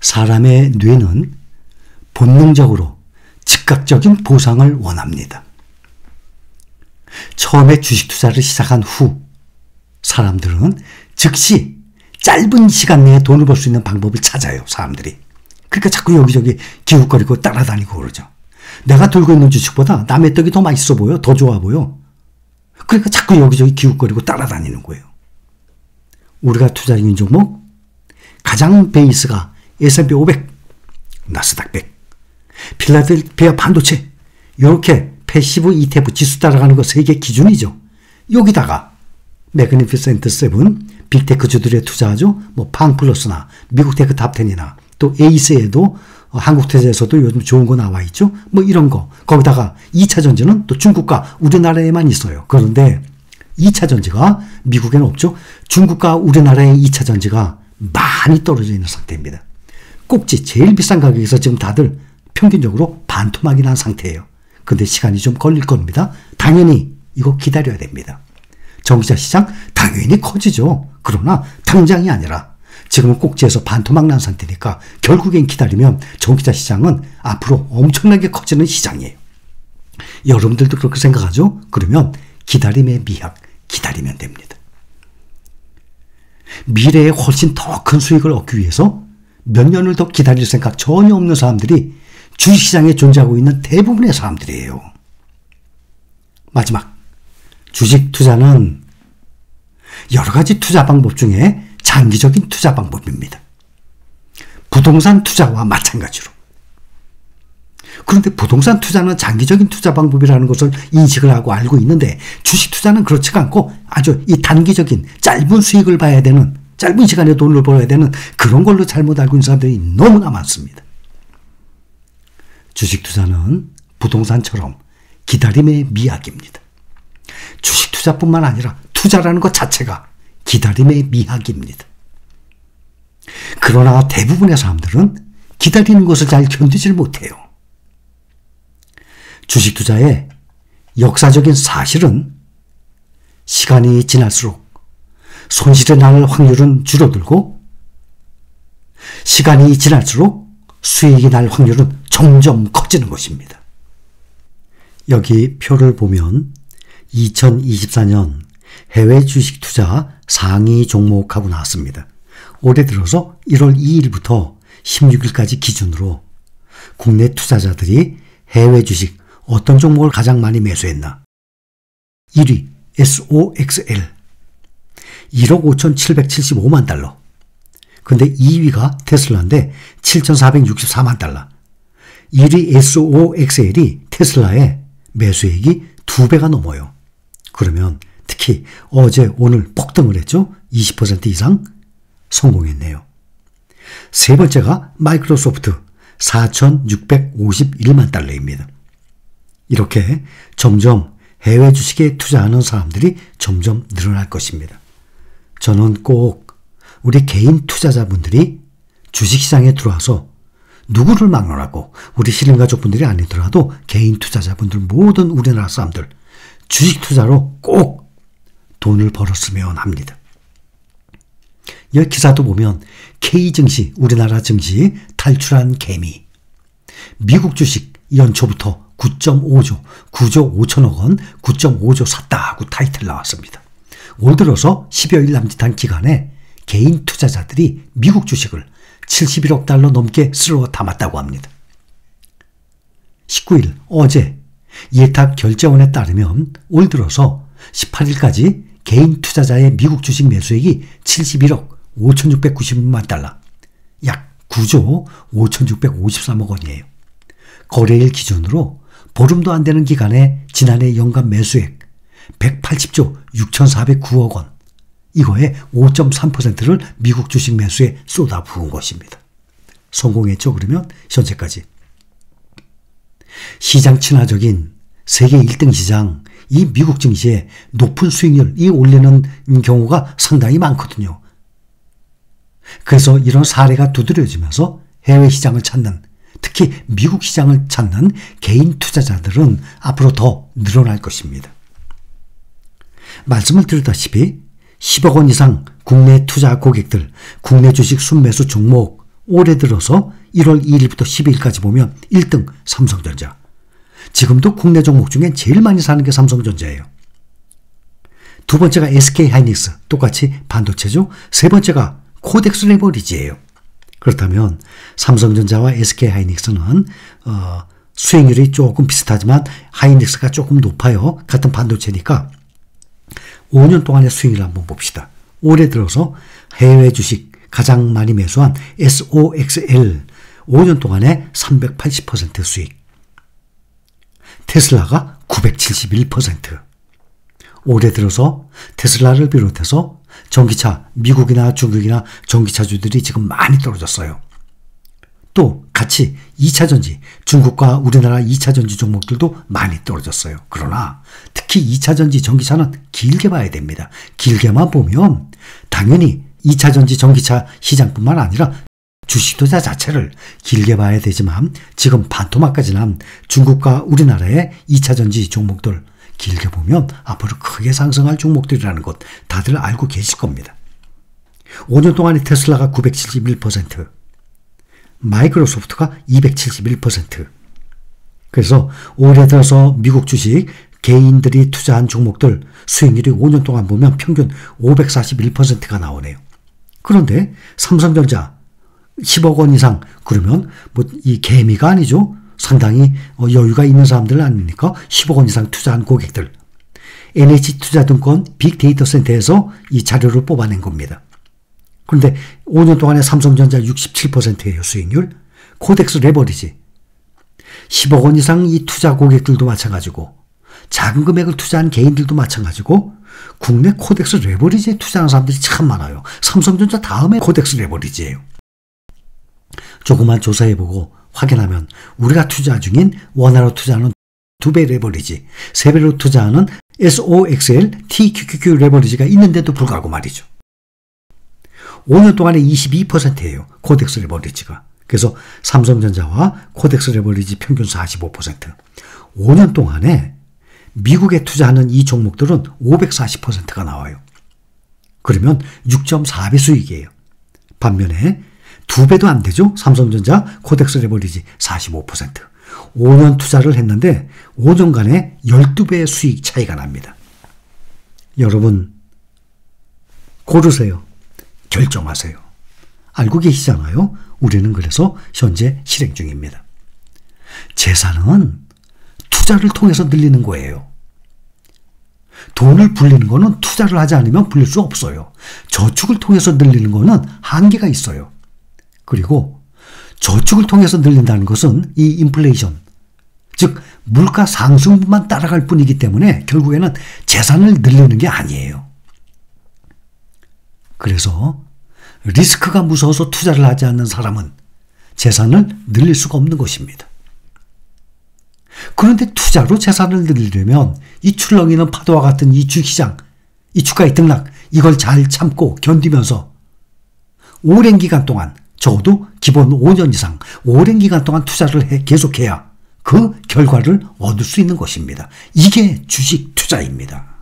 사람의 뇌는 본능적으로 즉각적인 보상을 원합니다. 처음에 주식 투자를 시작한 후 사람들은 즉시 짧은 시간 내에 돈을 벌 수 있는 방법을 찾아요. 사람들이. 그러니까 자꾸 여기저기 기웃거리고 따라다니고 그러죠. 내가 들고 있는 주식보다 남의 떡이 더 맛있어 보여. 더 좋아 보여. 그러니까 자꾸 여기저기 기웃거리고 따라다니는 거예요. 우리가 투자 중인 종목 가장 베이스가 S&P 500, 나스닥 100, 필라델피아 반도체 이렇게 패시브 ETF 지수 따라가는 거 세계 기준이죠. 여기다가 매그니피센트 7, 빅테크주들에 투자하죠. 뭐 팡플러스나 미국 테크 탑10이나 또 에이스에도 한국투자에서도 요즘 좋은 거 나와 있죠. 뭐 이런 거. 거기다가 2차 전지는 또 중국과 우리나라에만 있어요. 그런데 2차 전지가 미국에는 없죠. 중국과 우리나라의 2차 전지가 많이 떨어져 있는 상태입니다. 꼭지 제일 비싼 가격에서 지금 다들 평균적으로 반토막이 난 상태예요. 근데 시간이 좀 걸릴 겁니다. 당연히 이거 기다려야 됩니다. 전기차 시장 당연히 커지죠. 그러나 당장이 아니라 지금은 꼭지에서 반토막 난 상태니까 결국엔 기다리면 전기차 시장은 앞으로 엄청나게 커지는 시장이에요. 여러분들도 그렇게 생각하죠? 그러면 기다림의 미학, 기다리면 됩니다. 미래에 훨씬 더 큰 수익을 얻기 위해서 몇 년을 더 기다릴 생각 전혀 없는 사람들이 주식시장에 존재하고 있는 대부분의 사람들이에요. 마지막, 주식 투자는 여러 가지 투자 방법 중에 장기적인 투자 방법입니다. 부동산 투자와 마찬가지로. 그런데 부동산 투자는 장기적인 투자 방법이라는 것을 인식을 하고 알고 있는데 주식 투자는 그렇지가 않고 아주 이 단기적인 짧은 수익을 봐야 되는, 짧은 시간에 돈을 벌어야 되는 그런 걸로 잘못 알고 있는 사람들이 너무나 많습니다. 주식 투자는 부동산처럼 기다림의 미학입니다. 주식 투자뿐만 아니라 투자라는 것 자체가 기다림의 미학입니다. 그러나 대부분의 사람들은 기다리는 것을 잘 견디질 못해요. 주식 투자의 역사적인 사실은 시간이 지날수록 손실이 날 확률은 줄어들고 시간이 지날수록 수익이 날 확률은 점점 커지는 것입니다. 여기 표를 보면 2024년 해외 주식 투자 상위 종목하고 나왔습니다. 올해 들어서 1월 2일부터 16일까지 기준으로 국내 투자자들이 해외 주식 어떤 종목을 가장 많이 매수했나? 1위 SOXL 1억 5,775만 달러. 근데 2위가 테슬라인데 7,464만 달러. 1위 SOXL이 테슬라의 매수액이 2배가 넘어요. 그러면 특히 어제 오늘 폭등을 했죠. 20% 이상 성공했네요. 세 번째가 마이크로소프트 4,651만 달러입니다. 이렇게 점점 해외 주식에 투자하는 사람들이 점점 늘어날 것입니다. 저는 꼭 우리 개인 투자자분들이 주식시장에 들어와서 누구를 막론하고 우리 신흥가족분들이 아니더라도 개인 투자자분들 모든 우리나라 사람들 주식 투자로 꼭 돈을 벌었으면 합니다. 여기 기사도 보면 K증시, 우리나라 증시 탈출한 개미. 미국 주식 연초부터 9.5조, 9조 5천억 원, 9.5조 샀다 하고 타이틀 나왔습니다. 올 들어서 10여일 남짓한 기간에 개인 투자자들이 미국 주식을 71억 달러 넘게 쓸어 담았다고 합니다. 19일 어제 예탁결제원에 따르면 올 들어서 18일까지 개인 투자자의 미국 주식 매수액이 71억 5,690만 달러, 약 9조 5,653억 원이에요. 거래일 기준으로 보름도 안 되는 기간에 지난해 연간 매수액 180조 6,409억 원, 이거의 5.3%를 미국 주식 매수에 쏟아부은 것입니다. 성공했죠. 그러면 현재까지. 시장 친화적인 세계 1등 시장, 이 미국 증시에 높은 수익률이 올리는 경우가 상당히 많거든요. 그래서 이런 사례가 두드려지면서 해외 시장을 찾는, 특히 미국 시장을 찾는 개인 투자자들은 앞으로 더 늘어날 것입니다. 말씀을 드렸다시피 10억 원 이상 국내 투자 고객들, 국내 주식 순매수 종목 올해 들어서 1월 2일부터 12일까지 보면 1등 삼성전자. 지금도 국내 종목 중엔 제일 많이 사는 게 삼성전자예요. 두 번째가 SK하이닉스, 똑같이 반도체죠. 세 번째가 코덱스 레버리지예요. 그렇다면 삼성전자와 SK하이닉스는 수익률이 조금 비슷하지만 하이닉스가 조금 높아요. 같은 반도체니까 5년 동안의 수익을 한번 봅시다. 올해 들어서 해외 주식 가장 많이 매수한 SOXL 5년 동안에 380% 수익. 테슬라가 971%. 올해 들어서 테슬라를 비롯해서 전기차, 미국이나 중국이나 전기차주들이 지금 많이 떨어졌어요. 또 같이 2차전지, 중국과 우리나라 2차전지 종목들도 많이 떨어졌어요. 그러나 특히 2차전지 전기차는 길게 봐야 됩니다. 길게만 보면 당연히 2차전지 전기차 시장뿐만 아니라 주식투자 자체를 길게 봐야 되지만 지금 반토막까지 난 중국과 우리나라의 2차전지 종목들 길게 보면 앞으로 크게 상승할 종목들이라는 것 다들 알고 계실 겁니다. 5년 동안에 테슬라가 971%, 마이크로소프트가 271%. 그래서 올해 들어서 미국 주식 개인들이 투자한 종목들 수익률이 5년 동안 보면 평균 541%가 나오네요. 그런데 삼성전자 10억 원 이상, 그러면 뭐 이 개미가 아니죠. 상당히 여유가 있는 사람들 아닙니까? 10억 원 이상 투자한 고객들. NH투자증권 빅데이터센터에서 이 자료를 뽑아낸 겁니다. 그런데 5년 동안에 삼성전자 67%예요, 수익률. 코덱스 레버리지 10억 원 이상 이 투자 고객들도 마찬가지고 작은 금액을 투자한 개인들도 마찬가지고 국내 코덱스 레버리지에 투자하는 사람들이 참 많아요. 삼성전자 다음에 코덱스 레버리지예요. 조금만 조사해보고 확인하면 우리가 투자 중인 원화로 투자하는 2배 레버리지, 3배로 투자하는 SOXL, TQQQ 레버리지가 있는데도 불구하고 말이죠. 5년 동안에 22%예요. 코덱스 레버리지가. 그래서 삼성전자와 코덱스 레버리지 평균 45%. 5년 동안에 미국에 투자하는 이 종목들은 540%가 나와요. 그러면 6.4배 수익이에요. 반면에 2배도 안 되죠. 삼성전자 코덱스 레버리지 45%. 5년 투자를 했는데 5년간에 12배의 수익 차이가 납니다. 여러분 고르세요. 결정하세요. 알고 계시잖아요. 우리는 그래서 현재 실행 중입니다. 재산은 투자를 통해서 늘리는 거예요. 돈을 불리는 거는 투자를 하지 않으면 불릴 수 없어요. 저축을 통해서 늘리는 거는 한계가 있어요. 그리고 저축을 통해서 늘린다는 것은 이 인플레이션, 즉 물가 상승분만 따라갈 뿐이기 때문에 결국에는 재산을 늘리는 게 아니에요. 그래서 리스크가 무서워서 투자를 하지 않는 사람은 재산을 늘릴 수가 없는 것입니다. 그런데 투자로 재산을 늘리려면 이 출렁이는 파도와 같은 이 주시장, 이 주가의 등락, 이걸 잘 참고 견디면서 오랜 기간 동안, 적어도 기본 5년 이상 오랜 기간 동안 투자를 계속해야 그 결과를 얻을 수 있는 것입니다. 이게 주식 투자입니다.